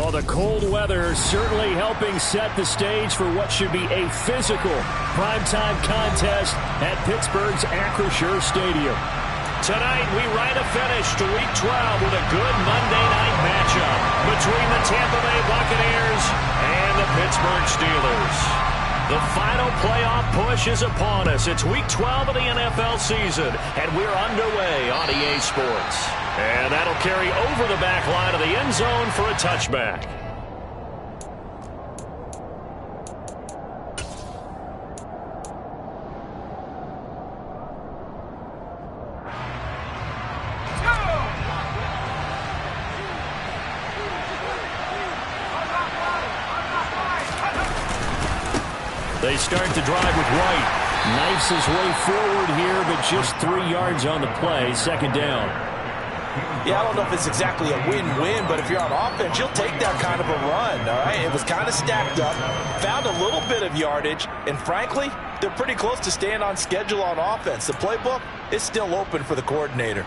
Well, the cold weather certainly helping set the stage for what should be a physical primetime contest at Pittsburgh's Acrisure Stadium. Tonight, we write a finish to Week 12 with a good Monday night matchup between the Tampa Bay Buccaneers and the Pittsburgh Steelers. The final playoff push is upon us. It's Week 12 of the NFL season, and we're underway on EA Sports. And that'll carry over the back line of the end zone for a touchback. They start the drive with White. Knifes his way forward here, but just 3 yards on the play. Second down. Yeah, I don't know if it's exactly a win-win, but if you're on offense, you'll take that kind of a run, all right? It was kind of stacked up, found a little bit of yardage, and frankly, they're pretty close to staying on schedule on offense. The playbook is still open for the coordinator.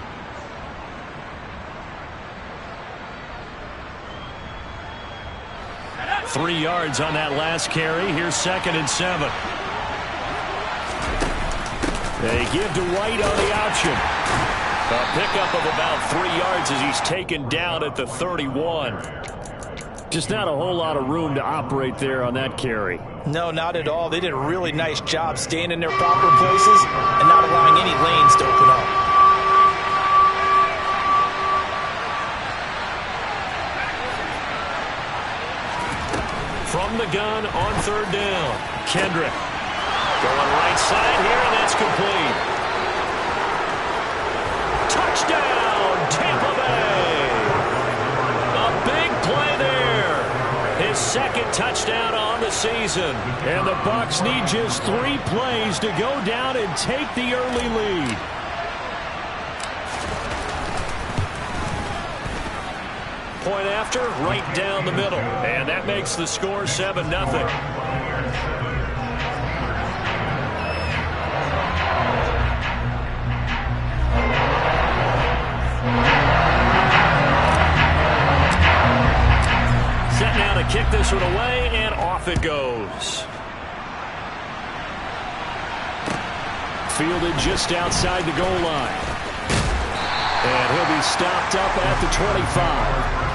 Three yards on that last carry. Here's 2nd and 7. They give to White on the option. A pickup of about 3 yards as he's taken down at the 31. Just not a whole lot of room to operate there on that carry. No, not at all. They did a really nice job staying in their proper places and not allowing any lanes to open up. From the gun on 3rd down. Kendrick going right side here, and that's complete. Touchdown, Tampa Bay. A big play there. His 2nd touchdown on the season. And the Bucs need just 3 plays to go down and take the early lead. Point after, right down the middle. And that makes the score 7-0. Set now to kick this one away, and off it goes. Fielded just outside the goal line. And he'll be stopped up at the 25.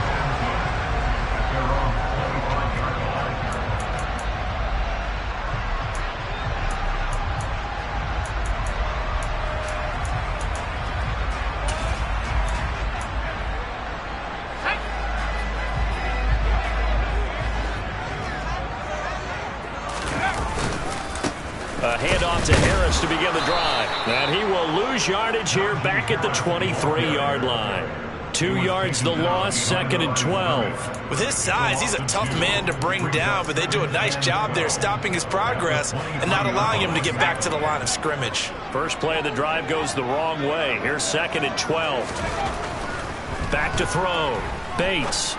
A handoff to Harris to begin the drive. And he will lose yardage here back at the 23-yard line. 2 yards the loss, 2nd and 12. With his size, he's a tough man to bring down, but they do a nice job there stopping his progress and not allowing him to get back to the line of scrimmage. First play of the drive goes the wrong way. Here's 2nd and 12. Back to throw. Bates.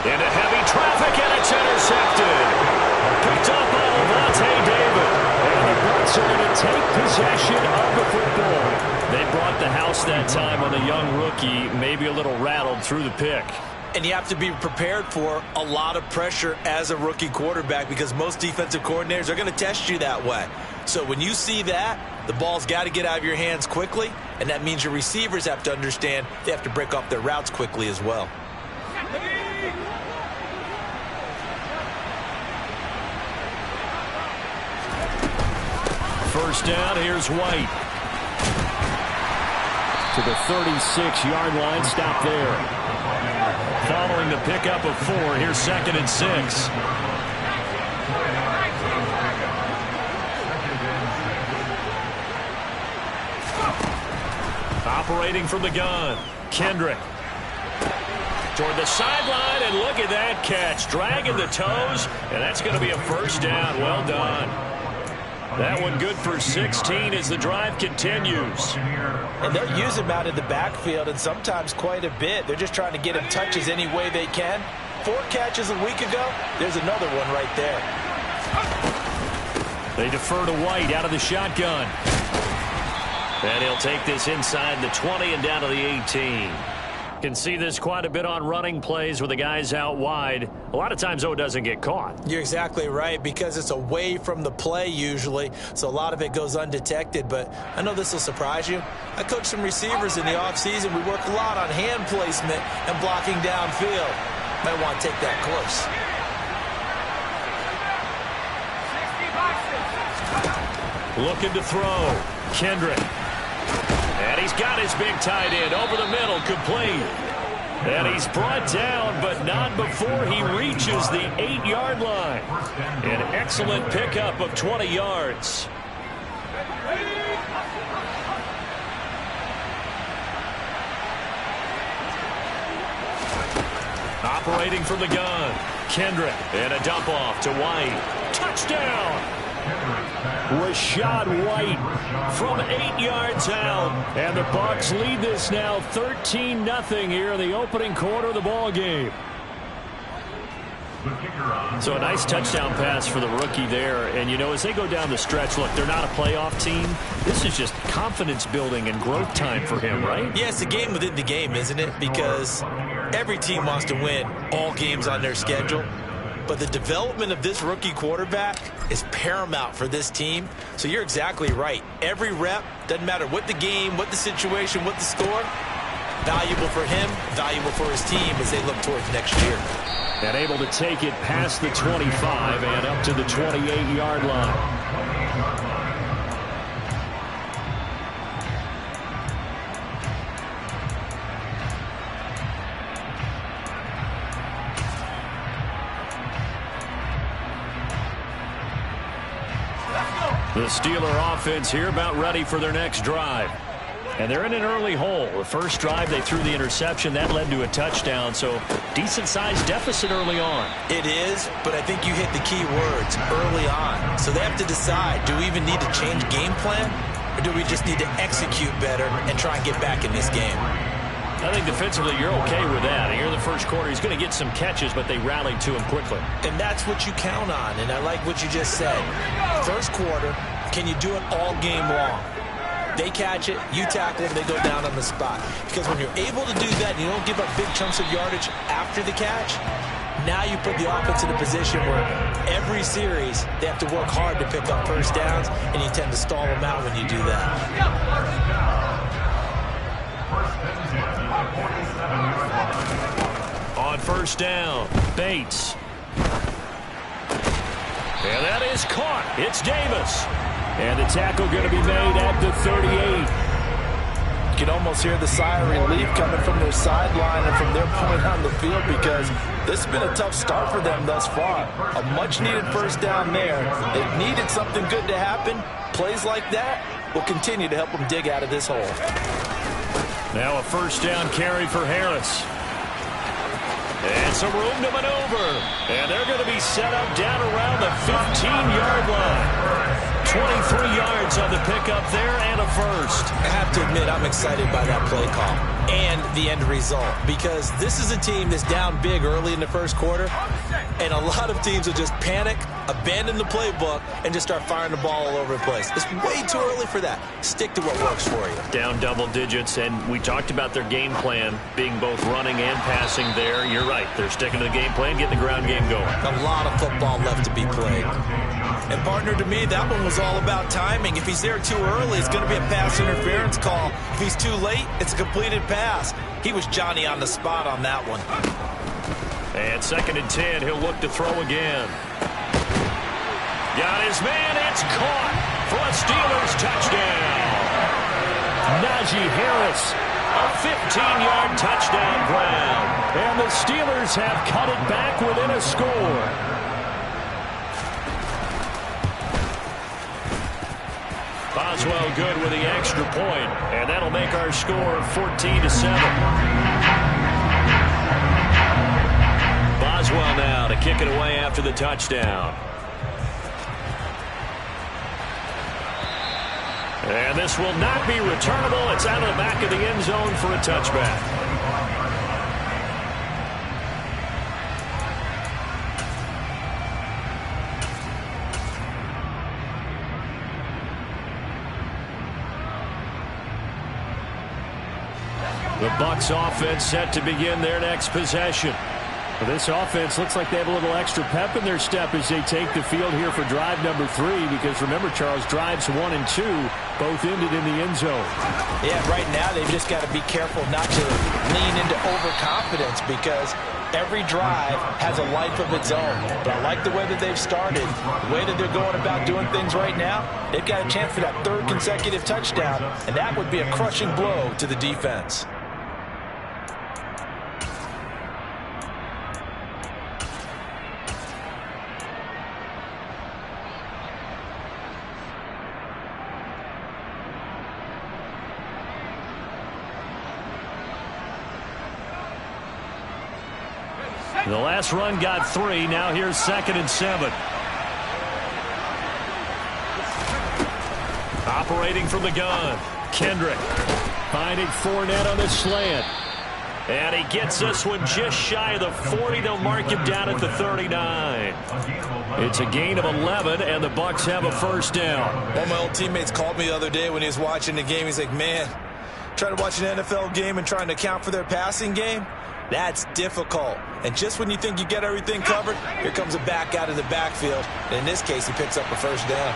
Into heavy traffic, and it's intercepted. Picked up by Levante David. And the Bucs are going to take possession of the football. They brought the house that time on the young rookie, maybe a little rattled through the pick. And you have to be prepared for a lot of pressure as a rookie quarterback because most defensive coordinators are going to test you that way. So when you see that, the ball's got to get out of your hands quickly, and that means your receivers have to understand they have to break off their routes quickly as well. First down, here's White. To the 36-yard line, stop there. Following the pickup of 4, here's 2nd and 6. Operating from the gun, Kendrick. Toward the sideline, and look at that catch. Dragging the toes, and that's going to be a first down. Well done. That one good for 16 as the drive continues. And they'll use him out in the backfield, and sometimes quite a bit. They're just trying to get him touches any way they can. 4 catches a week ago. There's another one right there. They defer to White out of the shotgun. And he'll take this inside the 20 and down to the 18. Can see this quite a bit on running plays with the guys out wide. A lot of times, it doesn't get caught. You're exactly right, because it's away from the play usually, so a lot of it goes undetected. But I know this will surprise you. I coach some receivers in the offseason. We work a lot on hand placement and blocking downfield. Might want to take that course. Looking to throw. Kendrick. And he's got his big tight end over the middle, complete. And he's brought down, but not before he reaches the 8-yard line. An excellent pickup of 20 yards. Operating from the gun, Kendrick, and a dump off to White. Touchdown! Rashad White from 8 yards out. And the Bucs lead this now 13-0 here in the opening quarter of the ball game. So a nice touchdown pass for the rookie there. And, you know, as they go down the stretch, look, they're not a playoff team. This is just confidence building and growth time for him, right? Yeah, it's a game within the game, isn't it? Because every team wants to win all games on their schedule. But the development of this rookie quarterback is paramount for this team. So you're exactly right. Every rep, doesn't matter what the game, what the situation, what the score, valuable for him, valuable for his team as they look towards next year. And able to take it past the 25 and up to the 28-yard line. The Steeler offense here about ready for their next drive. And they're in an early hole. The first drive, they threw the interception. That led to a touchdown, so decent-sized deficit early on. It is, but I think you hit the key words, early on. So they have to decide, do we even need to change game plan, or do we just need to execute better and try and get back in this game? I think defensively you're okay with that. Here in the first quarter, he's going to get some catches, but they rallied to him quickly. And that's what you count on, and I like what you just said. First quarter, can you do it all game long? They catch it, you tackle them, they go down on the spot. Because when you're able to do that and you don't give up big chunks of yardage after the catch, now you put the offense in a position where every series they have to work hard to pick up first downs, and you tend to stall them out when you do that. On first down, Bates. And that is caught. It's Davis. And the tackle going to be made at the 38. You can almost hear the sigh of relief coming from their sideline and from their point on the field, because this has been a tough start for them thus far. A much-needed first down there. They've needed something good to happen. Plays like that will continue to help them dig out of this hole. Now a first down carry for Harris. And some room to maneuver. And they're going to be set up down around the 15-yard line. 23 yards on the pickup there and a first. I have to admit, I'm excited by that play call and the end result, because this is a team that's down big early in the first quarter, and a lot of teams will just panic, abandon the playbook, and just start firing the ball all over the place. It's way too early for that. Stick to what works for you. Down double digits, and we talked about their game plan being both running and passing there. You're right. They're sticking to the game plan, getting the ground game going. A lot of football left to be played. And, partner, to me, that one was all about timing. If he's there too early, it's going to be a pass interference call. If he's too late, it's a completed pass. He was Johnny on the spot on that one. And 2nd and 10, he'll look to throw again. Got his man, it's caught for a Steelers touchdown. Najee Harris, a 15-yard touchdown grab. And the Steelers have cut it back within a score. Boswell good with the extra point, and that'll make our score 14-7. Boswell now to kick it away after the touchdown. And this will not be returnable. It's out of the back of the end zone for a touchback. The Bucs offense set to begin their next possession. Well, this offense looks like they have a little extra pep in their step as they take the field here for drive number 3, because remember, Charles, drives 1 and 2 both ended in the end zone. Yeah, right now they've just got to be careful not to lean into overconfidence, because every drive has a life of its own. But I like the way that they've started, the way that they're going about doing things right now. They've got a chance for that 3rd consecutive touchdown, and that would be a crushing blow to the defense. The last run got 3. Now here's 2nd and 7. Operating from the gun. Kendrick finding Fournette on the slant. And he gets this one just shy of the 40. They'll mark him down at the 39. It's a gain of 11, and the Bucs have a first down. One of my old teammates called me the other day when he was watching the game. He's like, man, trying to watch an NFL game and trying to account for their passing game? That's difficult. And just when you think you get everything covered, here comes a back out of the backfield. And in this case, he picks up a first down.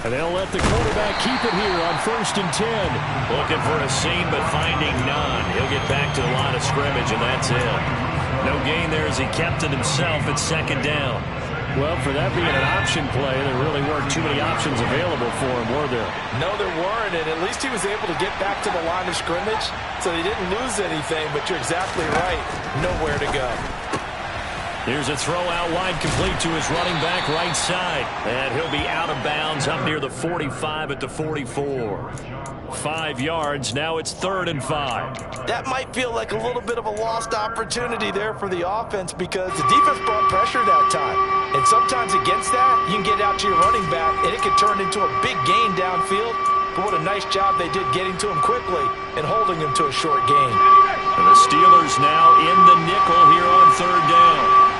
And they'll let the quarterback keep it here on 1st and 10. Looking for a seam, but finding none. He'll get back to the line of scrimmage, and that's it. No gain there as he kept it himself at 2nd down. Well, for that being an option play, there really weren't too many options available for him, were there? No, there weren't, and at least he was able to get back to the line of scrimmage, so he didn't lose anything, but you're exactly right. Nowhere to go. Here's a throw out wide, complete to his running back right side. And he'll be out of bounds up near the 45 at the 44. 5 yards. Now it's 3rd and 5. That might feel like a little bit of a lost opportunity there for the offense, because the defense brought pressure that time. And sometimes against that, you can get out to your running back, and it can turn into a big gain downfield. But what a nice job they did getting to him quickly and holding him to a short gain. And the Steelers now in the nickel here on 3rd down.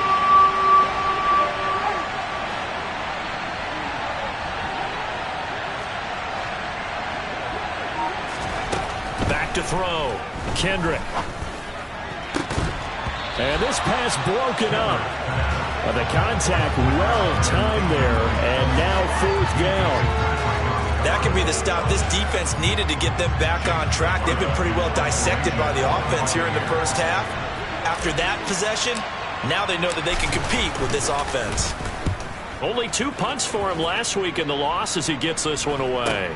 Back to throw. Kendrick. And this pass broken up. The contact well-timed there, and now 4th down. That could be the stop this defense needed to get them back on track. They've been pretty well dissected by the offense here in the first half. After that possession, now they know that they can compete with this offense. Only 2 punts for him last week in the loss as he gets this one away.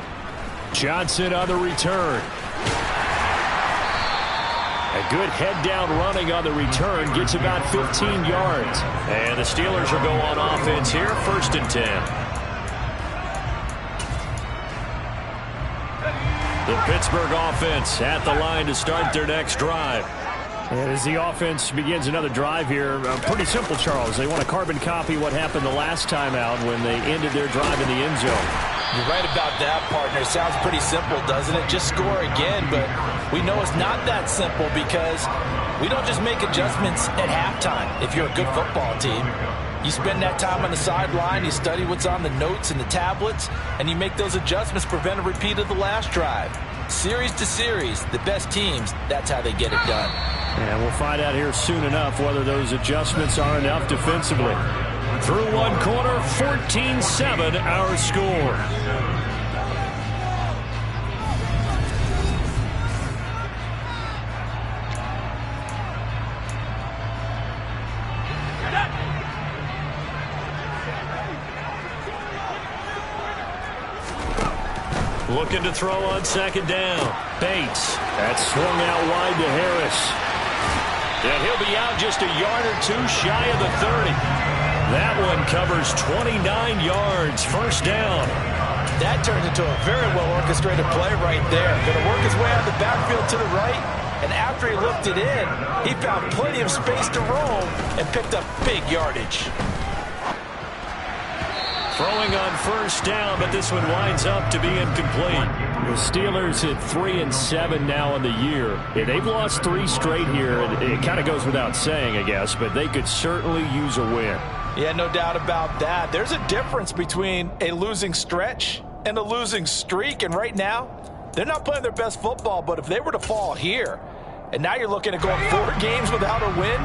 Johnson on the return. A good head-down running on the return. Gets about 15 yards. And the Steelers will go on offense here. 1st and 10. The Pittsburgh offense at the line to start their next drive. And as the offense begins another drive here, pretty simple, Charles. They want to carbon copy what happened the last time out when they ended their drive in the end zone. You're right about that, partner. It sounds pretty simple, doesn't it? Just score again, but we know it's not that simple, because we don't just make adjustments at halftime if you're a good football team. You spend that time on the sideline, you study what's on the notes and the tablets, and you make those adjustments, prevent a repeat of the last drive. Series to series, the best teams, that's how they get it done. And we'll find out here soon enough whether those adjustments are enough defensively. Through 1 quarter, 14-7 our score. Looking to throw on 2nd down. Bates. That's swung out wide to Harris. And he'll be out just a yard or 2 shy of the 30. That one covers 29 yards. 1st down. That turned into a very well-orchestrated play right there. Going to work his way out of the backfield to the right. And after he looked it in, he found plenty of space to roam and picked up big yardage. Throwing on 1st down, but this one winds up to be incomplete. The Steelers at 3-7 now in the year. Yeah, they've lost 3 straight here. It kind of goes without saying, I guess, but they could certainly use a win. Yeah, no doubt about that. There's a difference between a losing stretch and a losing streak, and right now, they're not playing their best football, but if they were to fall here, and now you're looking at going 4 games without a win,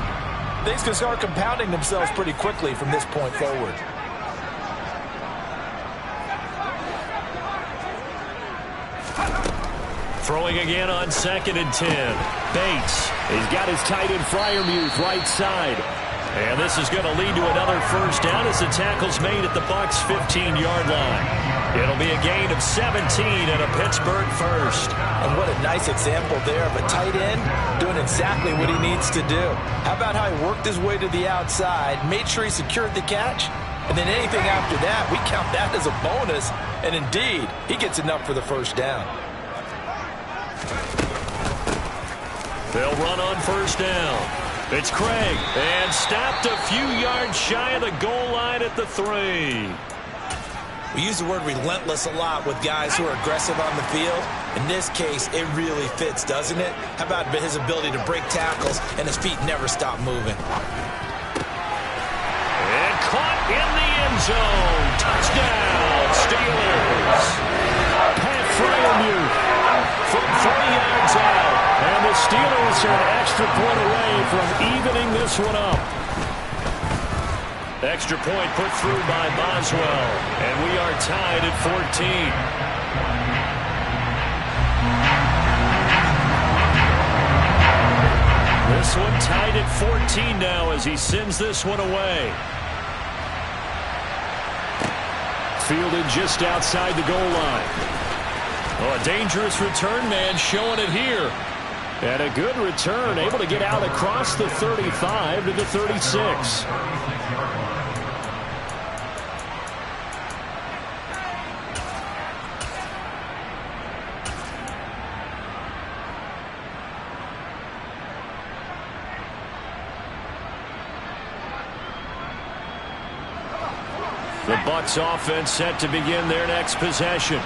things can start compounding themselves pretty quickly from this point forward. Throwing again on 2nd and 10. Bates. He's got his tight end Freiermuth right side. And this is going to lead to another first down as the tackle's made at the Bucs' 15-yard line. It'll be a gain of 17 and a Pittsburgh first. And what a nice example there of a tight end doing exactly what he needs to do. How about how he worked his way to the outside, made sure he secured the catch, and then anything after that, we count that as a bonus. And indeed, he gets enough for the first down. They'll run on first down. It's Craig, and stopped a few yards shy of the goal line at the 3. We use the word relentless a lot with guys who are aggressive on the field. In this case, it really fits, doesn't it? How about his ability to break tackles and his feet never stop moving? And caught in the end zone. Touchdown, Steelers. Pat Freiermuth from 40 yards out. And the Steelers are an extra point away from evening this one up. Extra point put through by Boswell. And we are tied at 14. This one tied at 14 now as he sends this one away. Fielded just outside the goal line. Oh, a dangerous return man showing it here. And a good return, able to get out across the 35 to the 36. The Bucs offense set to begin their next possession.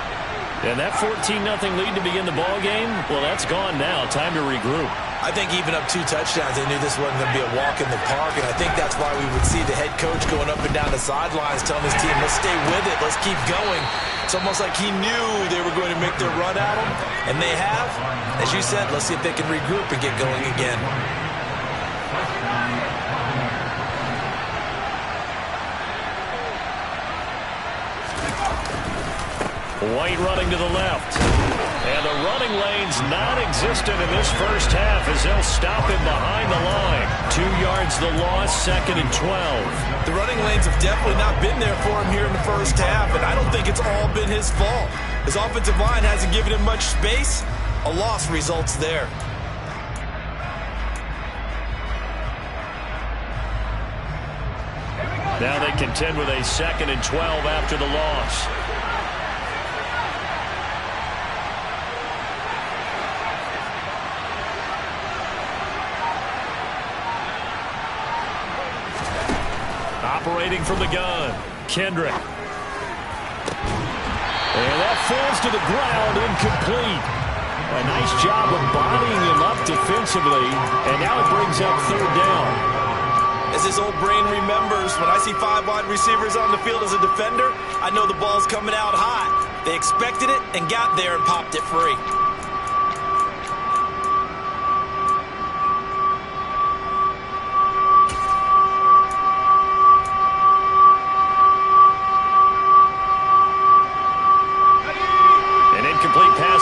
And that 14-0 lead to begin the ball game, well, that's gone now. Time to regroup. I think even up 2 touchdowns, they knew this wasn't going to be a walk in the park, and I think that's why we would see the head coach going up and down the sidelines telling his team, let's stay with it, let's keep going. It's almost like he knew they were going to make their run at him, and they have. As you said, let's see if they can regroup and get going again. White running to the left. And the running lane's non-existent in this first half as they'll stop him behind the line. 2 yards the loss, 2nd and 12. The running lanes have definitely not been there for him here in the first half, and I don't think it's all been his fault. His offensive line hasn't given him much space. A loss results there. Now they contend with a 2nd and 12 after the loss. Operating from the gun, Kendrick. And that falls to the ground, incomplete. A nice job of bodying him up defensively, and now it brings up 3rd down. As his old brain remembers, when I see 5 wide receivers on the field as a defender, I know the ball's coming out hot. They expected it and got there and popped it free.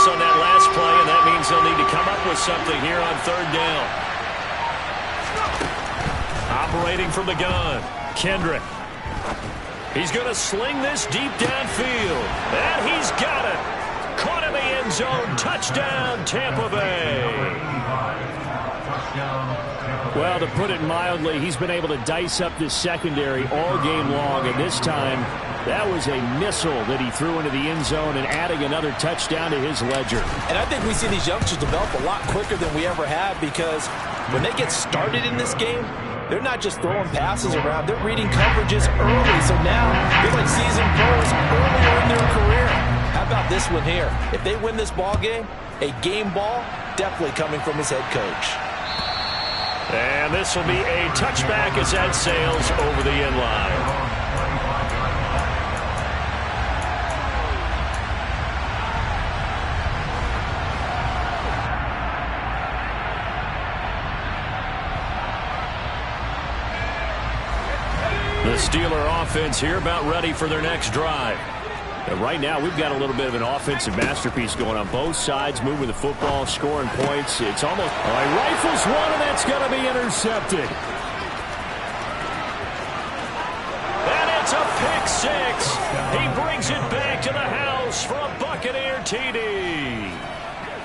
On that last play, and that means they'll need to come up with something here on 3rd down. Operating from the gun, Kendrick. He's going to sling this deep downfield, and he's got it. Caught in the end zone, touchdown, Tampa Bay. Well, to put it mildly, he's been able to dice up this secondary all game long, and this time that was a missile that he threw into the end zone and adding another touchdown to his ledger. And I think we see these youngsters develop a lot quicker than we ever have, because when they get started in this game, they're not just throwing passes around. They're reading coverages early. So now they're like seasoned pros earlier in their career. How about this one here? If they win this ball game, a game ball definitely coming from his head coach. And this will be a touchback as that sails over the end line. Steeler offense here, about ready for their next drive. And right now, we've got a little bit of an offensive masterpiece going on both sides, moving the football, scoring points. It's almost, he rifles one, and that's going to be intercepted. And it's a pick six. He brings it back to the house for a Buccaneer TD.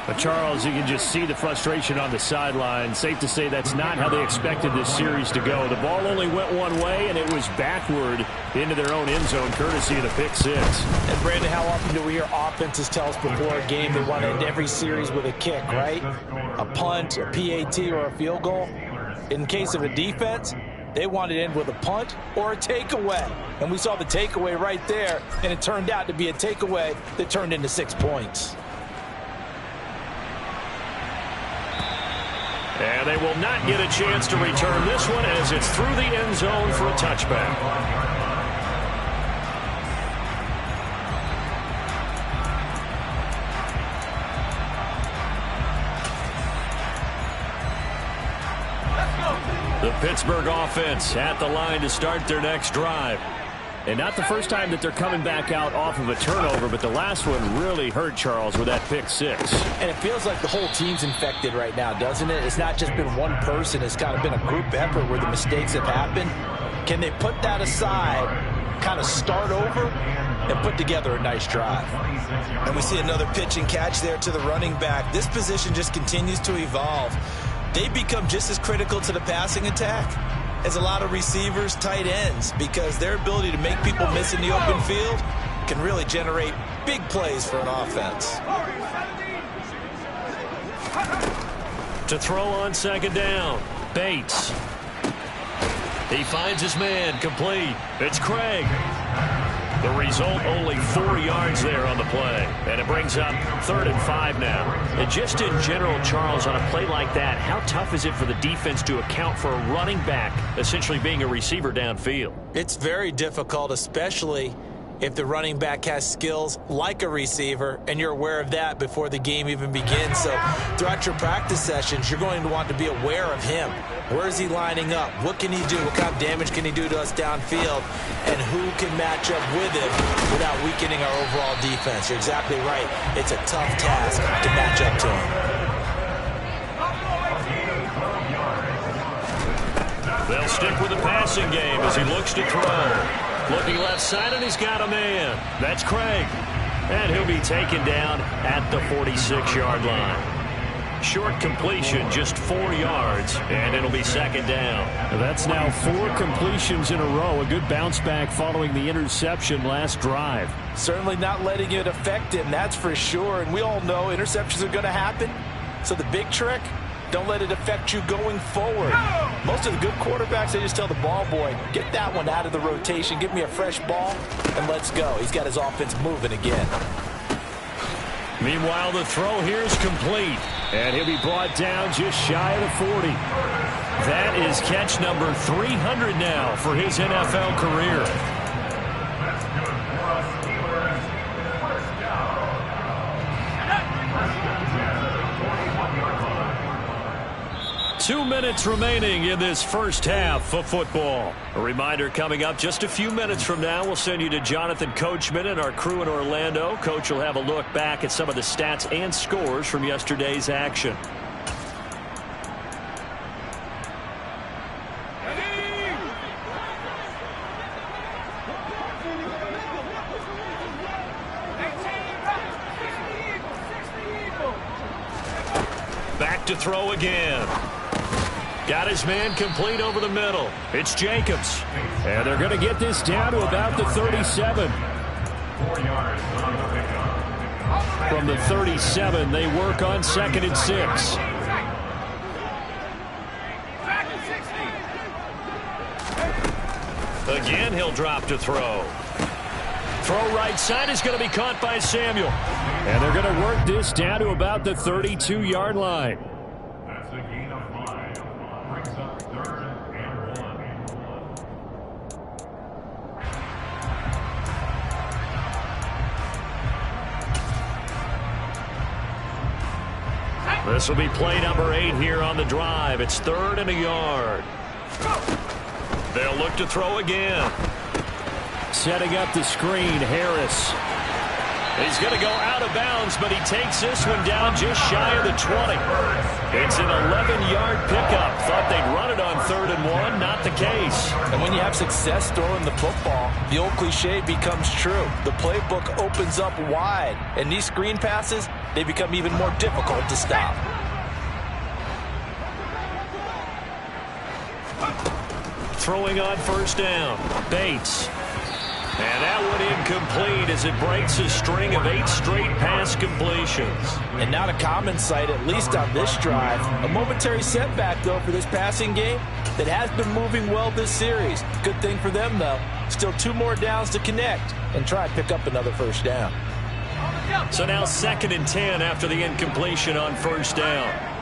But Charles, you can just see the frustration on the sideline. Safe to say that's not how they expected this series to go. The ball only went one way, and it was backward into their own end zone, courtesy of the pick six. And, Brandon, how often do we hear offenses tell us before a game they want to end every series with a kick, right? A punt, a PAT, or a field goal. In case of a defense, they want to end with a punt or a takeaway. And we saw the takeaway right there, and it turned out to be a takeaway that turned into 6 points. And they will not get a chance to return this one as it's through the end zone for a touchback. The Pittsburgh offense at the line to start their next drive. And not the first time that they're coming back out off of a turnover, but the last one really hurt Charles with that pick six. And it feels like the whole team's infected right now, doesn't it? It's not just been one person. It's kind of been a group effort where the mistakes have happened. Can they put that aside, kind of start over, and put together a nice drive? And we see another pitch and catch there to the running back. This position just continues to evolve. They become just as critical to the passing attack as a lot of receivers, tight ends, because their ability to make people miss in the open field can really generate big plays for an offense. To throw on second down, Bates. He finds his man, complete. It's Craig. The result, only 4 yards there on the play. And it brings up 3rd and 5 now. And just in general, Charles, on a play like that, how tough is it for the defense to account for a running back essentially being a receiver downfield? It's very difficult, especially if the running back has skills like a receiver, and you're aware of that before the game even begins. So throughout your practice sessions, you're going to want to be aware of him. Where is he lining up? What can he do? What kind of damage can he do to us downfield? And who can match up with him without weakening our overall defense? You're exactly right. It's a tough task to match up to him. They'll stick with the passing game as he looks to throw. Looking left side, and he's got a man. That's Craig. And he'll be taken down at the 46-yard line. Short completion, just 4 yards, and it'll be second down. That's now 4 completions in a row. A good bounce back following the interception last drive. Certainly not letting it affect him, that's for sure. And we all know interceptions are going to happen. So the big trick, don't let it affect you going forward. Most of the good quarterbacks, they just tell the ball boy, get that one out of the rotation, give me a fresh ball, and let's go. He's got his offense moving again. Meanwhile, the throw here is complete, and he'll be brought down just shy of the 40. That is catch number 300 now for his NFL career. 2 minutes remaining in this first half of football. A reminder coming up just a few minutes from now. We'll send you to Jonathan Coachman and our crew in Orlando. Coach will have a look back at some of the stats and scores from yesterday's action. Back to throw again. Got his man complete over the middle. It's Jacobs. And they're going to get this down to about the 37. From the 37, they work on 2nd and 6. Again, he'll drop to throw. Throw right side is going to be caught by Samuel. And they're going to work this down to about the 32-yard line. This will be play number 8 here on the drive. It's 3rd and a yard. They'll look to throw again. Setting up the screen, Harris. He's going to go out of bounds, but he takes this one down just shy of the 20. It's an 11-yard pickup. Thought they'd run it on 3rd and 1. Not the case. And when you have success throwing the football, the old cliche becomes true. The playbook opens up wide, and these screen passes, they become even more difficult to stop. Throwing on 1st down. Bates. And that one incomplete as it breaks a string of 8 straight pass completions. And not a common sight, at least on this drive. A momentary setback, though, for this passing game that has been moving well this series. Good thing for them, though. Still 2 more downs to connect and try and pick up another 1st down. So now 2nd and 10 after the incompletion on 1st down.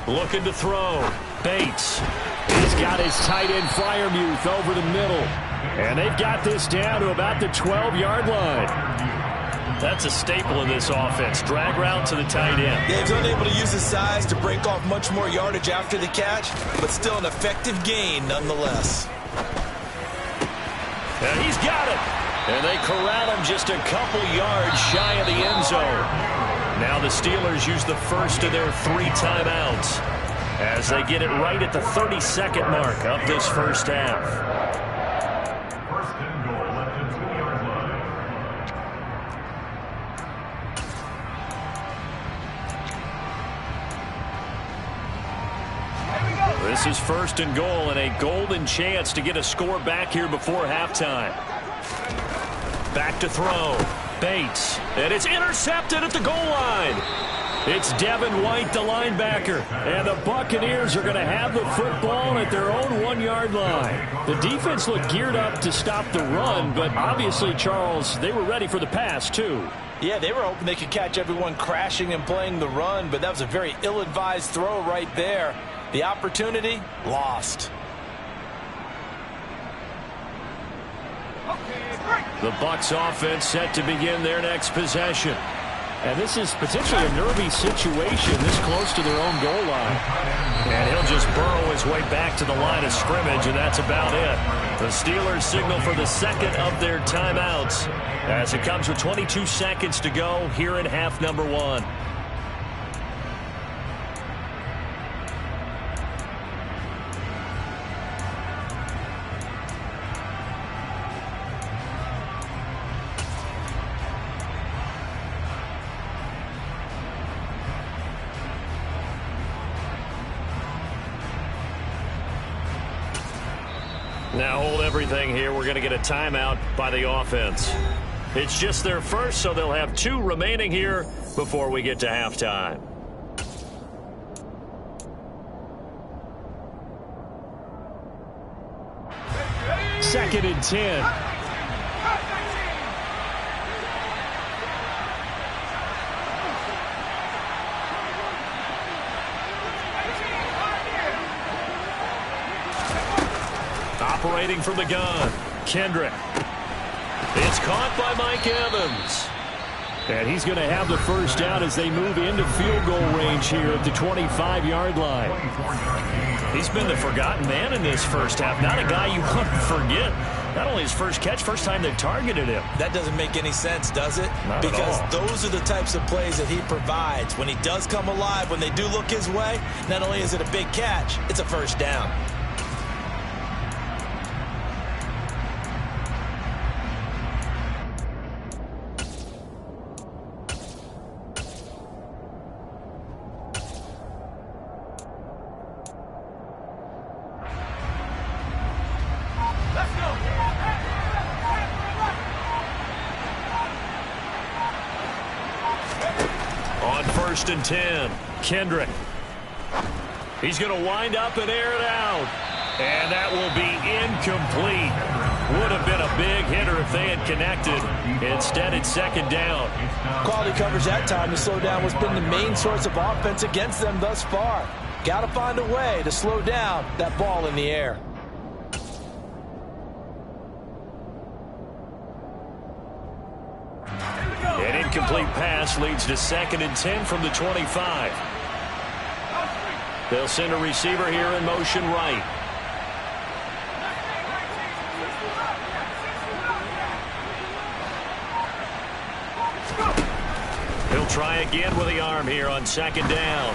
Looking to throw. Bates. He's got his tight end Fryermuth over the middle. And they've got this down to about the 12-yard line. That's a staple in this offense. Drag route to the tight end. Yeah, he's unable to use his size to break off much more yardage after the catch, but still an effective gain nonetheless. And he's got it. And they corral him just a couple yards shy of the end zone. Now the Steelers use the first of their 3 timeouts as they get it right at the 32nd mark of this first half. 1st and goal left at 2-yard line. This is 1st and goal and a golden chance to get a score back here before halftime. Back to throw. Bates. And it's intercepted at the goal line. It's Devin White, the linebacker. And the Buccaneers are going to have the football at their own 1-yard line. The defense looked geared up to stop the run, but obviously, Charles, they were ready for the pass, too. Yeah, they were hoping they could catch everyone crashing and playing the run, but that was a very ill-advised throw right there. The opportunity, lost. The Bucs offense set to begin their next possession. And this is potentially a nervy situation this close to their own goal line. And he'll just burrow his way back to the line of scrimmage, and that's about it. The Steelers signal for the 2nd of their timeouts as it comes with 22 seconds to go here in half number 1. Now hold everything here. We're going to get a timeout by the offense. It's just their first, so they'll have 2 remaining here before we get to halftime. Second and 10. Operating from the gun, Kendrick. It's caught by Mike Evans. And he's going to have the first down as they move into field goal range here at the 25-yard line. He's been the forgotten man in this first half. Not a guy you want to forget. Not only his first catch, first time they've targeted him. That doesn't make any sense, does it? Not because at all. Those are the types of plays that he provides. When he does come alive, when they do look his way, not only is it a big catch, it's a first down. On 1st and 10, Kendrick. He's going to wind up and air it out. And that will be incomplete. Would have been a big hitter if they had connected. Instead, it's 2nd down. Quality coverage that time to slow down what's been the main source of offense against them thus far. Got to find a way to slow down that ball in the air. loss leads to 2nd and 10 from the 25. They'll send a receiver here in motion right. He'll try again with the arm here on 2nd down.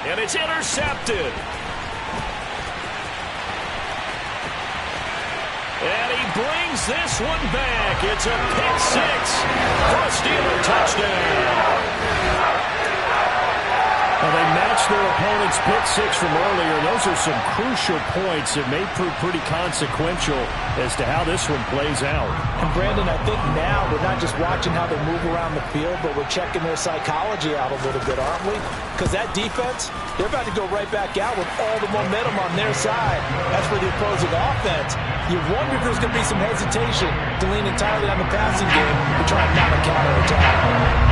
And it's intercepted. And he brings this one back. It's a pick six for a Steeler touchdown. Well, they matched their opponent's pick six from earlier. Those are some crucial points that may prove pretty consequential as to how this one plays out. And Brandon, I think now we're not just watching how they move around the field, but we're checking their psychology out a little bit, aren't we? Because that defense, they're about to go right back out with all the momentum on their side. That's for the opposing offense. You wonder if there's going to be some hesitation to lean entirely on the passing game to try and mount a counterattack.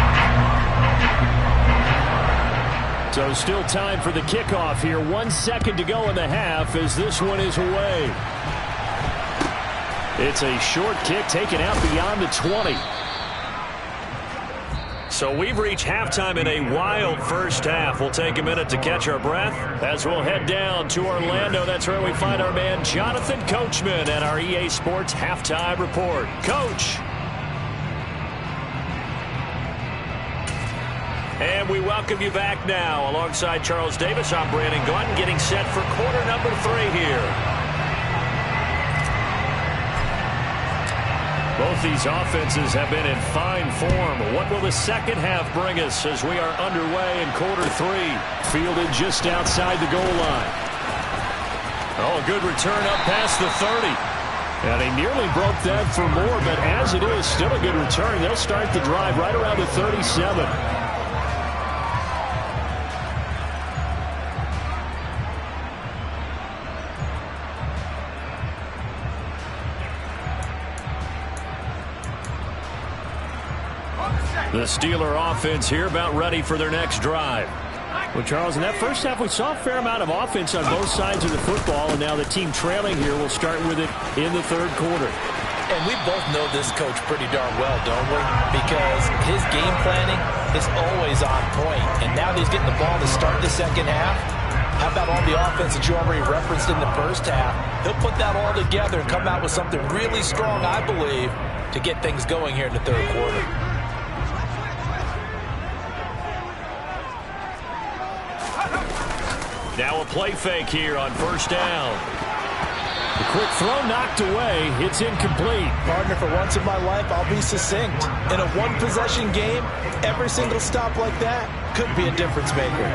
So still time for the kickoff here. 1 second to go in the half as this one is away. It's a short kick taken out beyond the 20. So we've reached halftime in a wild first half. We'll take a minute to catch our breath as we'll head down to Orlando. That's where we find our man Jonathan Coachman at our EA Sports Halftime Report. Coach. And we welcome you back now. Alongside Charles Davis, I'm Brandon Gaudin, getting set for quarter number 3 here. Both these offenses have been in fine form. What will the second half bring us as we are underway in quarter 3? Fielded just outside the goal line. Oh, a good return up past the 30. And he nearly broke that for more, but as it is, still a good return. They'll start the drive right around the 37. The Steeler offense here about ready for their next drive. Well, Charles, in that first half, we saw a fair amount of offense on both sides of the football, and now the team trailing here will start with it in the third quarter. And we both know this coach pretty darn well, don't we? Because his game planning is always on point. And now that he's getting the ball to start the second half, how about all the offense that you already referenced in the first half? He'll put that all together and come out with something really strong, I believe, to get things going here in the third quarter. Now a play fake here on first down. The quick throw knocked away. It's incomplete. Partner, for once in my life, I'll be succinct. In a one-possession game, every single stop like that could be a difference maker.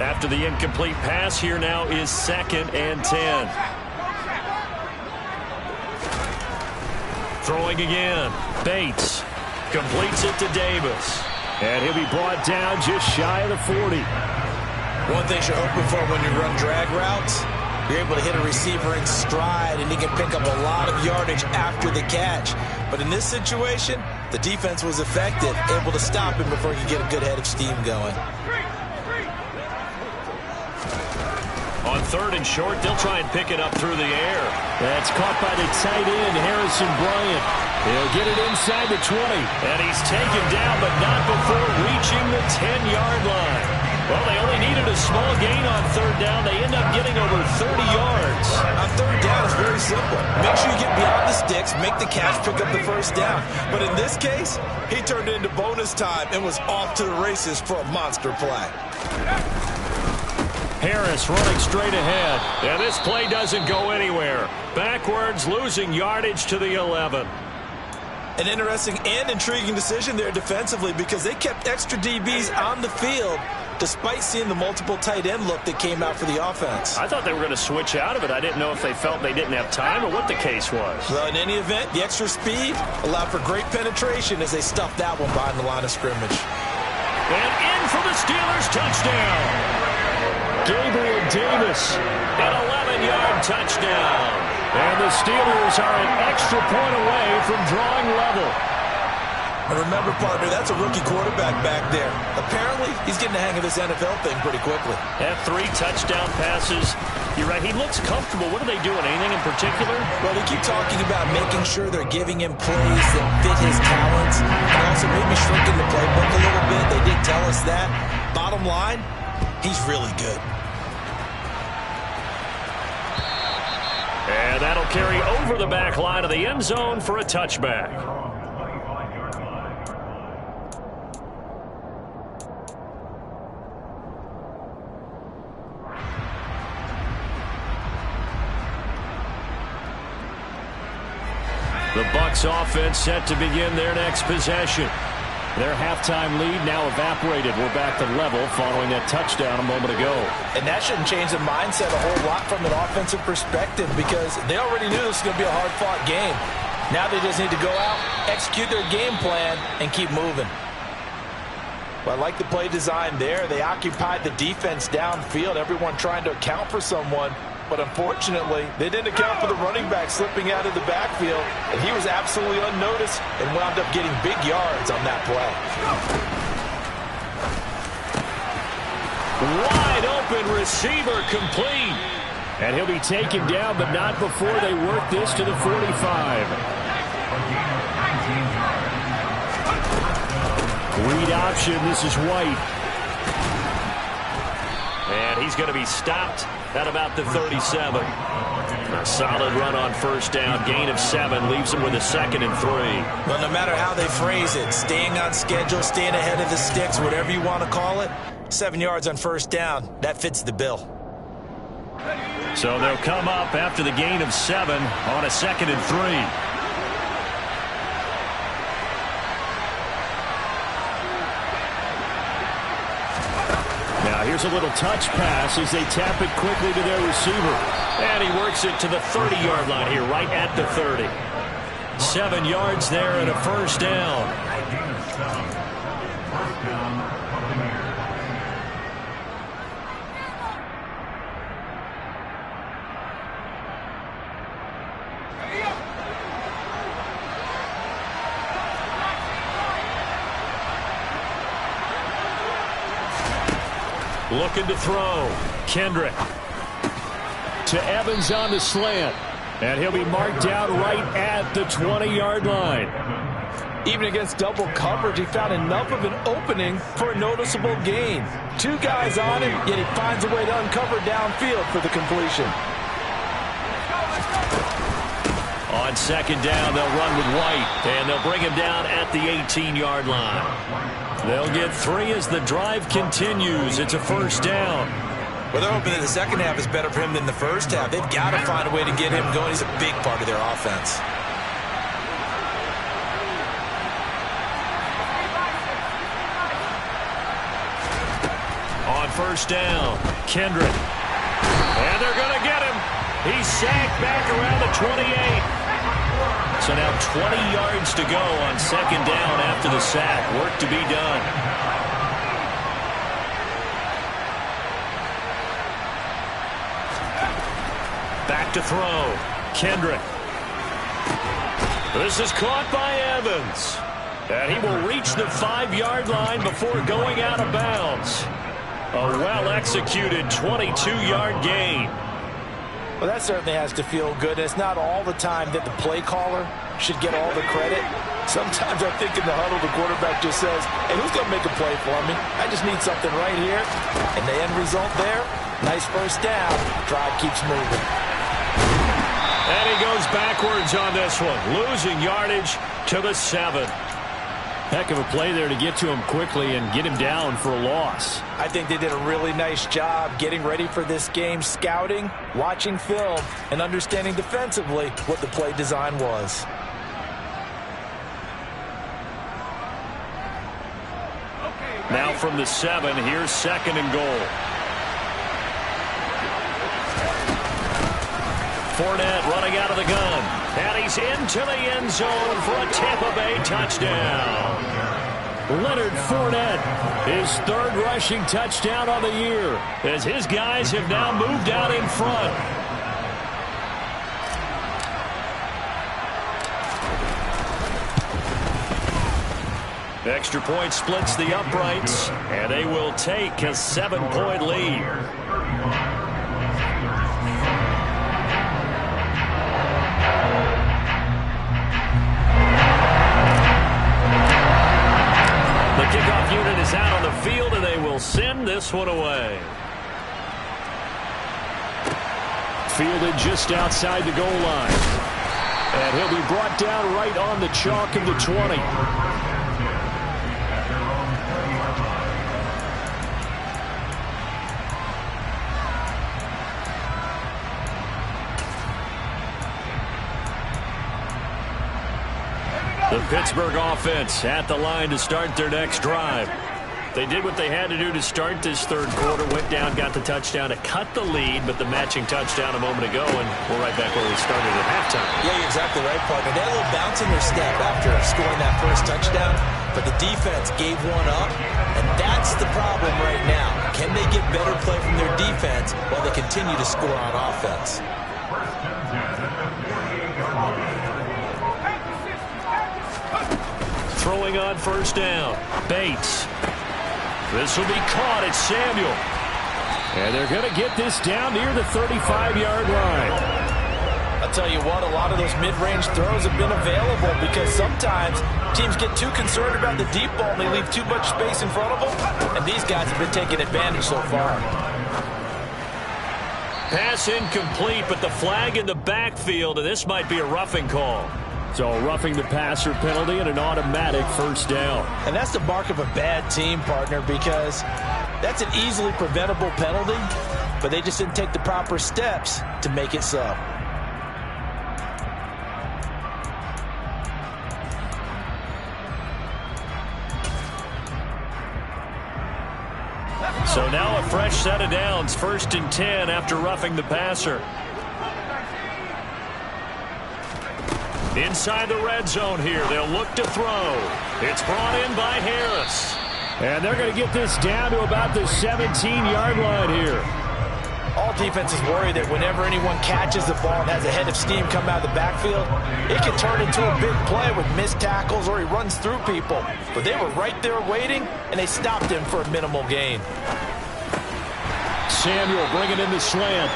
After the incomplete pass, here now is 2nd and 10. Throwing again. Bates completes it to Davis. And he'll be brought down just shy of the 40. One thing you're hoping for when you run drag routes, you're able to hit a receiver in stride, and he can pick up a lot of yardage after the catch. But in this situation, the defense was effective, able to stop him before he could get a good head of steam going. On 3rd and short, they'll try and pick it up through the air. That's caught by the tight end, Harrison Bryant. He'll get it inside the 20. And he's taken down, but not before reaching the 10-yard line. Well, they only needed a small gain on 3rd down. They end up getting over 30 yards. On 3rd down, it's very simple. Make sure you get beyond the sticks, make the catch, pick up the first down. But in this case, he turned it into bonus time and was off to the races for a monster play. Harris running straight ahead. And this play doesn't go anywhere. Backwards, losing yardage to the 11. An interesting and intriguing decision there defensively because they kept extra DBs on the field despite seeing the multiple tight end look that came out for the offense. I thought they were going to switch out of it. I didn't know if they felt they didn't have time or what the case was. Well, in any event, the extra speed allowed for great penetration as they stuffed that one behind the line of scrimmage. And in for the Steelers touchdown. Gabriel Davis, an 11-yard touchdown. And the Steelers are an extra point away from drawing level. And remember, partner, that's a rookie quarterback back there. Apparently, he's getting the hang of this NFL thing pretty quickly. Have 3 touchdown passes. You're right, he looks comfortable. What are they doing? Anything in particular? Well, they keep talking about making sure they're giving him plays that fit his talents and also maybe shrinking the playbook a little bit. They did tell us that. Bottom line, he's really good. And that'll carry over the back line of the end zone for a touchback. The Bucs offense set to begin their next possession. Their halftime lead now evaporated. We're back to level following that touchdown a moment ago. And that shouldn't change the mindset a whole lot from an offensive perspective because they already knew this was going to be a hard-fought game. Now they just need to go out, execute their game plan, and keep moving. Well, I like the play design there. They occupied the defense downfield, everyone trying to account for someone. But unfortunately, they didn't account for the running back slipping out of the backfield, and he was absolutely unnoticed and wound up getting big yards on that play. Wide open receiver complete. And he'll be taken down, but not before they work this to the 45. Read option, this is White. And he's going to be stopped at about the 37. A solid run on first down. Gain of 7 leaves him with a 2nd and 3. Well, no matter how they phrase it, staying on schedule, staying ahead of the sticks, whatever you want to call it, 7 yards on first down, that fits the bill. So they'll come up after the gain of 7 on a 2nd and 3. Here's a little touch pass as they tap it quickly to their receiver. And he works it to the 30-yard line here, right at the 30. 7 yards there and a first down. Looking to throw. Kendrick. To Evans on the slant. And he'll be marked down right at the 20-yard line. Even against double coverage, he found enough of an opening for a noticeable gain. 2 guys on him, yet he finds a way to uncover downfield for the completion. On second down, they'll run with White. And they'll bring him down at the 18-yard line. They'll get 3 as the drive continues. It's a first down. Well, they're hoping that the second half is better for him than the first half. They've got to find a way to get him going. He's a big part of their offense. On first down, Kendrick. And they're going to get him. He's sacked back around the 28. So now 20 yards to go on second down after the sack. Work to be done. Back to throw. Kendrick. This is caught by Evans. And he will reach the 5-yard line before going out of bounds. A well-executed 22-yard gain. Well, that certainly has to feel good. It's not all the time that the play caller should get all the credit. Sometimes I think in the huddle, the quarterback just says, hey, who's going to make a play for me? I just need something right here. And the end result there, nice first down. Drive keeps moving. And he goes backwards on this one, losing yardage to the 7. Heck of a play there to get to him quickly and get him down for a loss. I think they did a really nice job getting ready for this game, scouting, watching film, and understanding defensively what the play design was. Now from the 7, here's 2nd and goal. Fournette running out of the gun. And he's into the end zone for a Tampa Bay touchdown. Leonard Fournette, his 3rd rushing touchdown on the year, as his guys have now moved out in front. Extra point splits the uprights, and they will take a 7-point lead. The kickoff unit is out on the field, and they will send this one away. Fielded just outside the goal line. And he'll be brought down right on the chalk of the 20. The Pittsburgh offense at the line to start their next drive. They did what they had to do to start this third quarter, went down, got the touchdown to cut the lead, but the matching touchdown a moment ago, and we're right back where we started at halftime. Yeah, you're exactly right, partner. They had a little bounce in their step after scoring that first touchdown, but the defense gave one up, and that's the problem right now. Can they get better play from their defense while they continue to score on offense? Throwing on first down, Bates. This will be caught at Samuel. And they're going to get this down near the 35-yard line. I'll tell you what, a lot of those mid-range throws have been available because sometimes teams get too concerned about the deep ball and they leave too much space in front of them. And these guys have been taking advantage so far. Pass incomplete, but the flag in the backfield, and this might be a roughing call. So roughing the passer penalty and an automatic first down. And that's the mark of a bad team, partner, because that's an easily preventable penalty, but they just didn't take the proper steps to make it so. So now a fresh set of downs, 1st and 10 after roughing the passer. Inside the red zone here, they'll look to throw. It's brought in by Harris. And they're going to get this down to about the 17-yard line here. All defenses worry that whenever anyone catches the ball and has a head of steam come out of the backfield, it can turn into a big play with missed tackles or he runs through people. But they were right there waiting, and they stopped him for a minimal gain. Samuel bringing in the slant.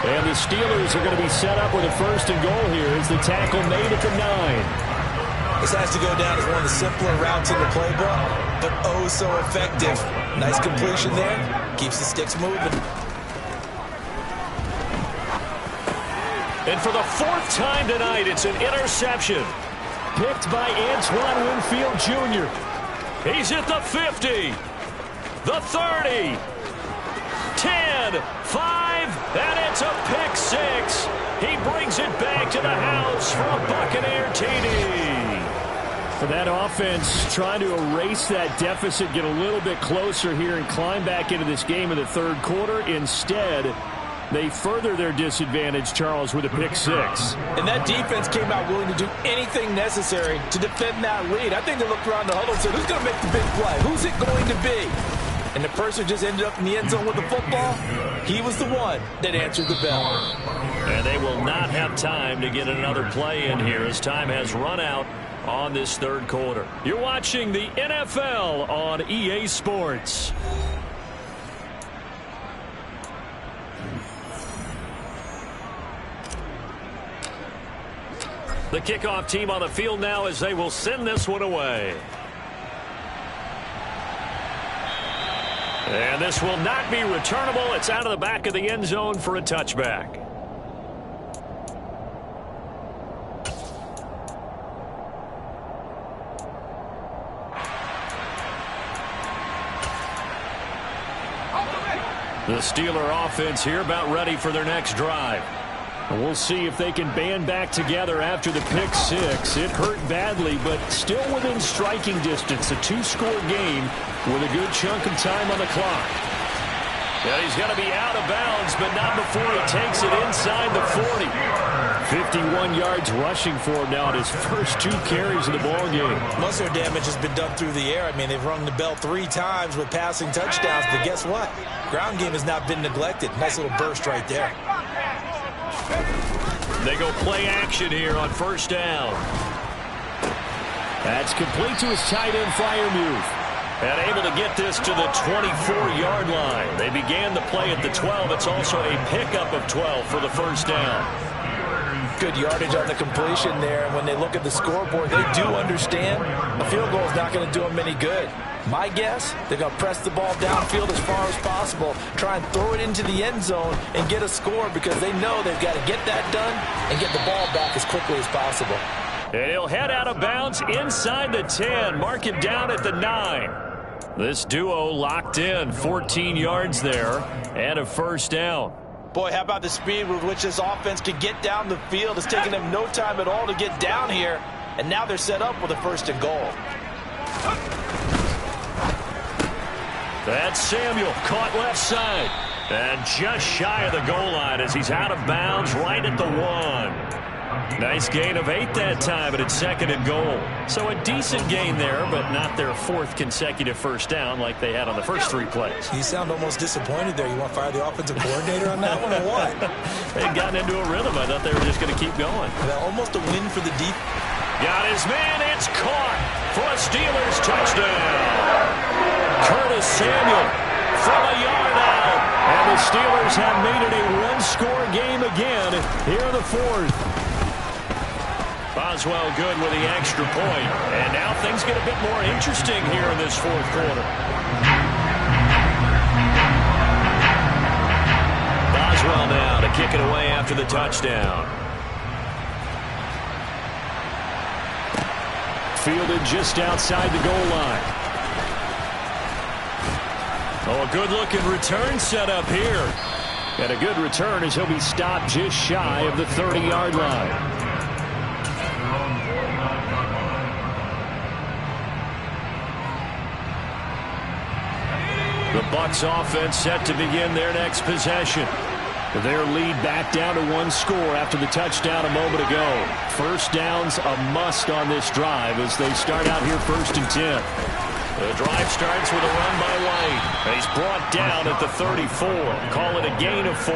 And the Steelers are going to be set up with a 1st and goal here as the tackle made at the 9. This has to go down as one of the simpler routes in the playbook, but oh so effective. Nice completion there. Keeps the sticks moving. And for the 4th time tonight, it's an interception. Picked by Antoine Winfield Jr. He's at the 50, the 30, 10, 5, and it's a pick 6. He brings it back to the house for a Buccaneer TD. For that offense, trying to erase that deficit, get a little bit closer here and climb back into this game in the third quarter. Instead, they further their disadvantage, Charles, with a pick 6. And that defense came out willing to do anything necessary to defend that lead. I think they looked around the huddle and said, who's going to make the big play? Who's it going to be? And the person who just ended up in the end zone with the football, he was the one that answered the bell. And they will not have time to get another play in here as time has run out on this third quarter. You're watching the NFL on EA Sports. The kickoff team on the field now as they will send this one away. And this will not be returnable. It's out of the back of the end zone for a touchback. The Steeler offense here about ready for their next drive. And we'll see if they can band back together after the pick 6. It hurt badly, but still within striking distance. A 2-score game with a good chunk of time on the clock. Yeah, he's going to be out of bounds, but not before he takes it inside the 40. 51 yards rushing for him now at his first 2 carries of the ball game. Most of their damage has been done through the air. I mean, they've rung the bell 3 times with passing touchdowns, but guess what? Ground game has not been neglected. Nice little burst right there. They go play action here on first down. That's complete to his tight end, Freiermuth. And able to get this to the 24-yard line. They began the play at the 12. It's also a pickup of 12 for the first down. Good yardage on the completion there. And when they look at the scoreboard, they do understand a field goal is not going to do them any good. My guess, they're going to press the ball downfield as far as possible, try and throw it into the end zone and get a score because they know they've got to get that done and get the ball back as quickly as possible. And he'll head out of bounds inside the 10. Mark him down at the 9. This duo locked in, 14 yards there, and a first down. Boy, how about the speed with which this offense could get down the field? It's taken them no time at all to get down here, and now they're set up with a first and goal. That's Samuel, caught left side, and just shy of the goal line as he's out of bounds right at the 1. Nice gain of 8 that time, and it's second and goal. So a decent gain there, but not their 4th consecutive first down like they had on the first 3 plays. You sound almost disappointed there. You want to fire the offensive coordinator on that one or what? They'd gotten into a rhythm. I thought they were just going to keep going. Well, almost a win for the deep. Got his man. It's caught for a Steelers touchdown. Curtis Samuel from a yard out. And the Steelers have made it a one-score game again here in the 4th. Boswell good with the extra point. And now things get a bit more interesting here in this 4th quarter. Boswell now to kick it away after the touchdown. Fielded just outside the goal line. Oh, a good-looking return set up here. And a good return as he'll be stopped just shy of the 30-yard line. The Bucs offense set to begin their next possession. Their lead back down to 1 score after the touchdown a moment ago. First down's a must on this drive as they start out here 1st and 10. The drive starts with a run by White. He's brought down at the 34. Call it a gain of 4.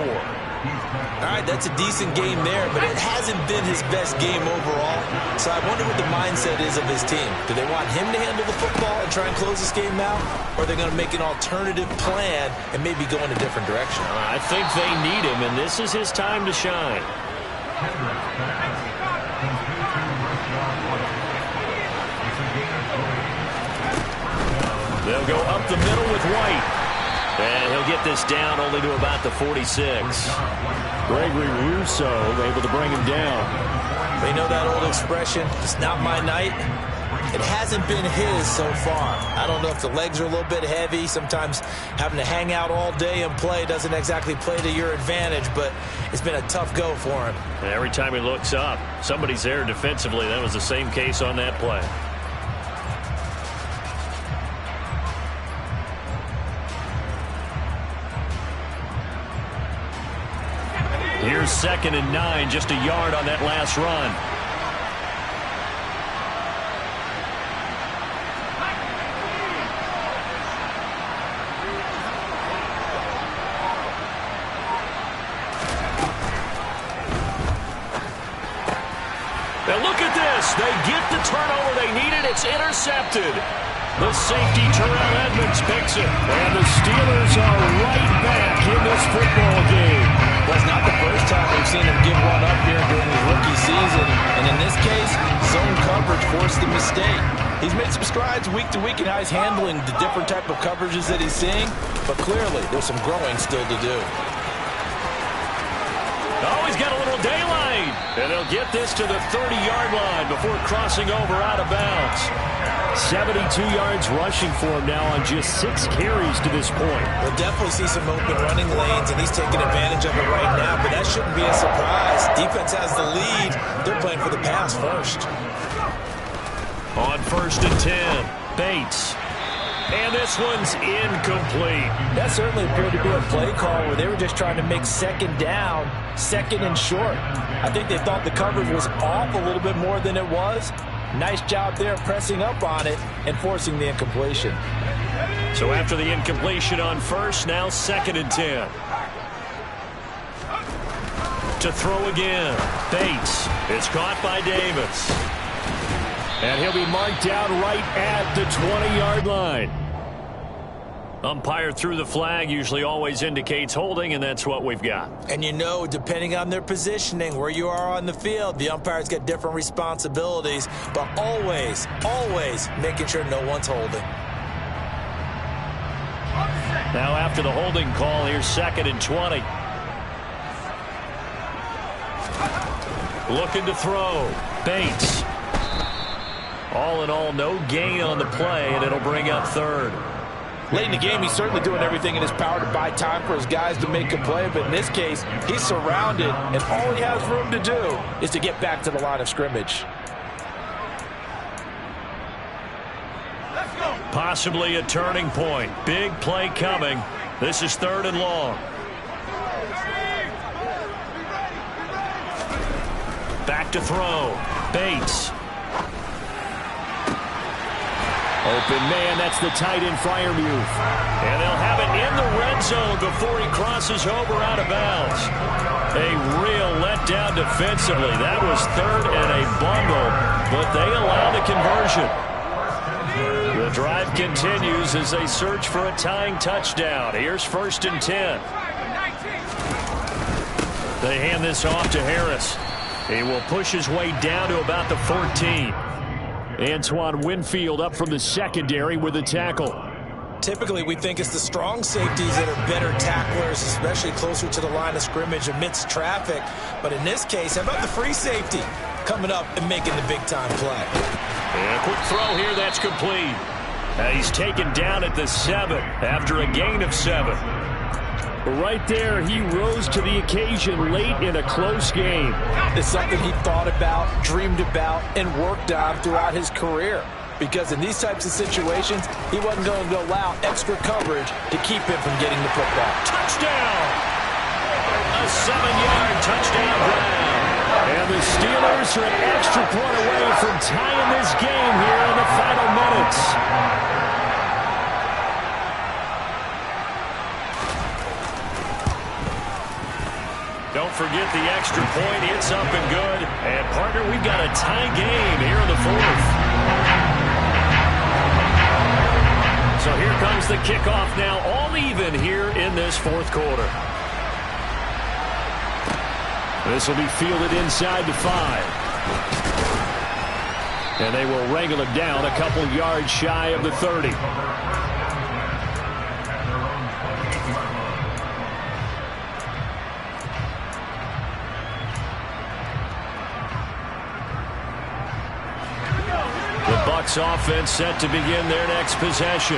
All right, that's a decent game there, but it hasn't been his best game overall. So I wonder what the mindset is of his team. Do they want him to handle the football and try and close this game out? Or are they going to make an alternative plan and maybe go in a different direction? I think they need him, and this is his time to shine. They'll go up the middle with White. And he'll get this down only to about the 46. Gregory Rousseau able to bring him down. They know that old expression, it's not my night. It hasn't been his so far. I don't know if the legs are a little bit heavy. Sometimes having to hang out all day and play doesn't exactly play to your advantage, but it's been a tough go for him. And every time he looks up, somebody's there defensively. That was the same case on that play. Here's 2nd and 9, just a yard on that last run. Now look at this. They get the turnover they needed. It's intercepted. The safety, Terrell Edmonds, picks it. And the Steelers are right back in this football game. Well, it's not the first time we've seen him give one up here during his rookie season. And in this case, zone coverage forced the mistake. He's made some strides week to week in how he's handling the different type of coverages that he's seeing. But clearly, there's some growing still to do. Oh, he's got a little daylight. And he'll get this to the 30-yard line before crossing over out of bounds. 72 yards rushing for him now on just 6 carries to this point. We'll definitely see some open running lanes, and he's taking advantage of it right now, but that shouldn't be a surprise. Defense has the lead. They're playing for the pass first. On 1st and 10, Bates. And this one's incomplete. That certainly appeared to be a play call where they were just trying to make 2nd down, 2nd and short. I think they thought the coverage was off a little bit more than it was. Nice job there pressing up on it and forcing the incompletion. So after the incompletion on 1st, now 2nd and 10. To throw again. Bates. It's caught by Davis. And he'll be marked down right at the 20-yard line. Umpire threw the flag, usually always indicates holding, and that's what we've got. And you know, depending on their positioning, where you are on the field, the umpires get different responsibilities, but always, always making sure no one's holding. Now after the holding call, here's 2nd and 20. Looking to throw. Bates. All in all, no gain on the play, and it'll bring up 3rd. Late in the game, he's certainly doing everything in his power to buy time for his guys to make a play, but in this case, he's surrounded, and all he has room to do is to get back to the line of scrimmage. Possibly a turning point. Big play coming. This is 3rd and long. Back to throw. Bates. Open man, that's the tight end Freiermuth. And they'll have it in the red zone before he crosses over out of bounds. A real letdown defensively. That was 3rd and a bundle, but they allow the conversion. The drive continues as they search for a tying touchdown. Here's 1st and 10. They hand this off to Harris. He will push his way down to about the 14. Antoine Winfield up from the secondary with a tackle. Typically, we think it's the strong safeties that are better tacklers, especially closer to the line of scrimmage amidst traffic. But in this case, how about the free safety coming up and making the big-time play? And a quick throw here, that's complete. He's taken down at the 7 after a gain of 7. Right there, he rose to the occasion late in a close game. It's something he thought about, dreamed about, and worked on throughout his career. Because in these types of situations, he wasn't going to allow extra coverage to keep him from getting the football. Touchdown! A 7-yard touchdown ground. And the Steelers are an extra point away from tying this game here in the final minutes. Don't forget the extra point. It's up and good. And, partner, we've got a tie game here in the 4th. So here comes the kickoff now, all even here in this 4th quarter. This will be fielded inside the 5. And they will wrangle it down a couple of yards shy of the 30. Offense set to begin their next possession.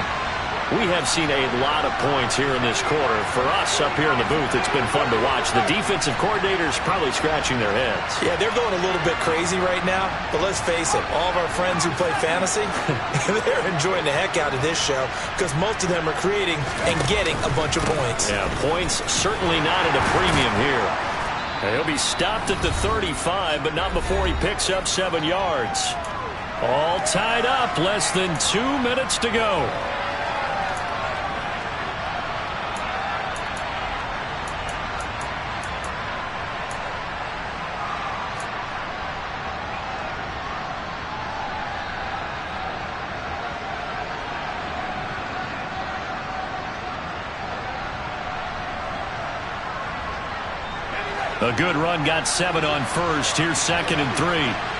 We have seen a lot of points here in this quarter. For us up here in the booth, it's been fun to watch. The defensive coordinators probably scratching their heads. Yeah, they're going a little bit crazy right now, but let's face it, all of our friends who play fantasy, they're enjoying the heck out of this show because most of them are creating and getting a bunch of points. Yeah, points certainly not at a premium here. And he'll be stopped at the 35, but not before he picks up 7 yards. All tied up, less than 2 minutes to go. A good run, got 7 on first. Here's 2nd and 3.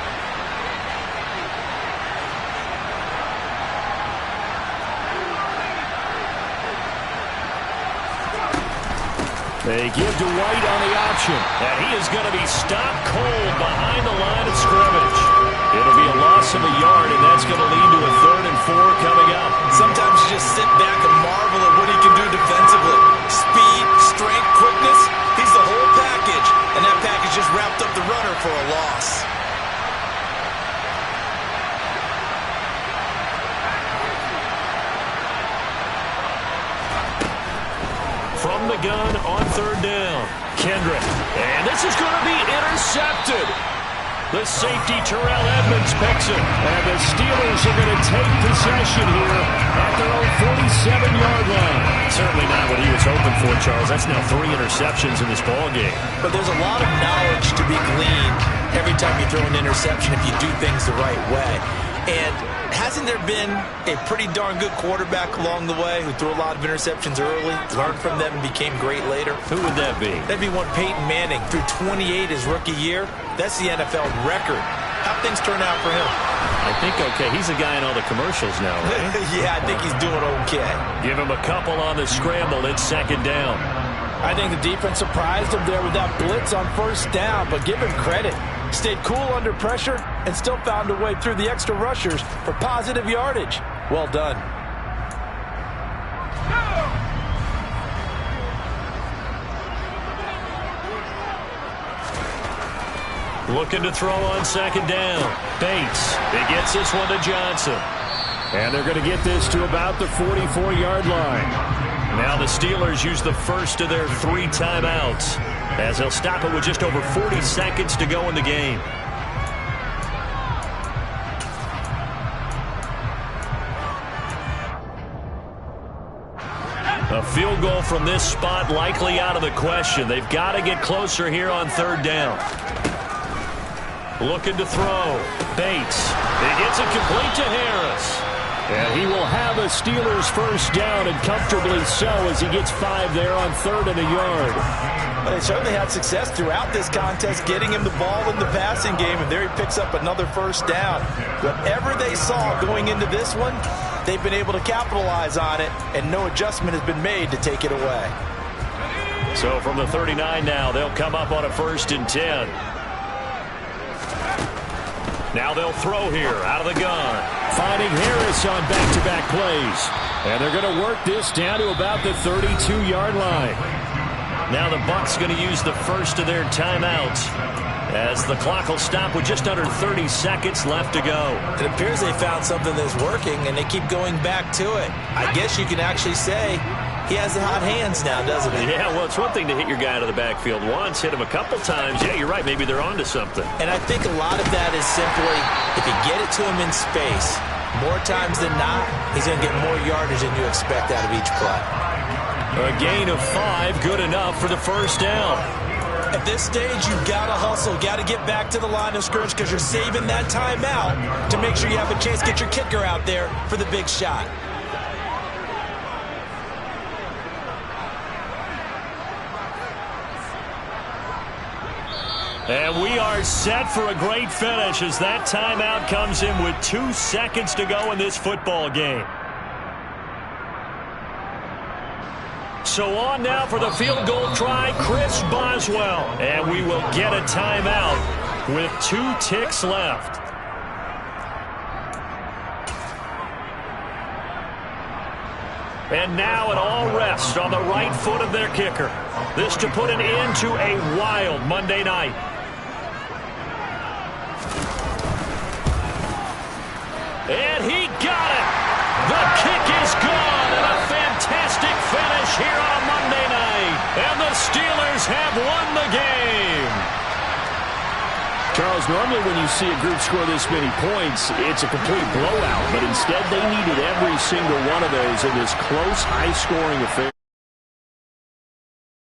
They give to White on the option. And he is going to be stopped cold behind the line of scrimmage. It'll be a loss of a yard, and that's going to lead to a 3rd and 4 coming up. Sometimes you just sit back and marvel at what he can do defensively. Speed, strength, quickness, he's the whole package. And that package just wrapped up the runner for a loss. From the gun on 3rd down, Kendrick. And this is going to be intercepted. The safety, Terrell Edmonds, picks it. And the Steelers are going to take possession here at their own 47-yard line. Certainly not what he was hoping for, Charles. That's now 3 interceptions in this ballgame. But there's a lot of knowledge to be gleaned every time you throw an interception if you do things the right way. And hasn't there been a pretty darn good quarterback along the way who threw a lot of interceptions early, learned from them, and became great later? Who would that be? That'd be one Peyton Manning. Threw 28 his rookie year. That's the NFL record. How'd things turn out for him? I think okay. He's a guy in all the commercials now, right? Yeah, I think he's doing okay. Give him a couple on the scramble. It's second down. I think the defense surprised him there with that blitz on first down, but give him credit. Stayed cool under pressure and still found a way through the extra rushers for positive yardage. Well done. Looking to throw on second down. Bates. He gets this one to Johnson. And they're going to get this to about the 44-yard line. Now the Steelers use the first of their 3 timeouts, as they'll stop it with just over 40 seconds to go in the game. A field goal from this spot likely out of the question. They've got to get closer here on third down. Looking to throw. Bates. He gets it complete to Harris. And he will have a Steelers first down, and comfortably so, as he gets 5 there on 3rd and a yard. Well, they certainly had success throughout this contest, getting him the ball in the passing game, and there he picks up another first down. Whatever they saw going into this one, they've been able to capitalize on it, and no adjustment has been made to take it away. So from the 39 now, they'll come up on a 1st and 10. Now they'll throw here out of the gun. Finding Harris on back-to-back plays. And they're going to work this down to about the 32-yard line. Now the Bucs going to use the first of their timeouts, as the clock will stop with just under 30 seconds left to go. It appears they found something that's working, and they keep going back to it. I guess you can actually say he has the hot hands now, doesn't he? Yeah, well, it's one thing to hit your guy out of the backfield once, hit him a couple times. Yeah, you're right. Maybe they're onto something. And I think a lot of that is simply, if you get it to him in space, more times than not, he's going to get more yardage than you expect out of each play. A gain of 5, good enough for the first down. At this stage, you've got to hustle, got to get back to the line of scrimmage, because you're saving that timeout to make sure you have a chance to get your kicker out there for the big shot. And we are set for a great finish as that timeout comes in with 2 seconds to go in this football game. So on now for the field goal try, Chris Boswell. And we will get a timeout with 2 ticks left. And now it all rests on the right foot of their kicker. This to put an end to a wild Monday night. And he got it. The kick is gone, and a fantastic finish here on a Monday night. And the Steelers have won the game. Charles, normally when you see a group score this many points, it's a complete blowout. But instead, they needed every single one of those in this close, high-scoring affair.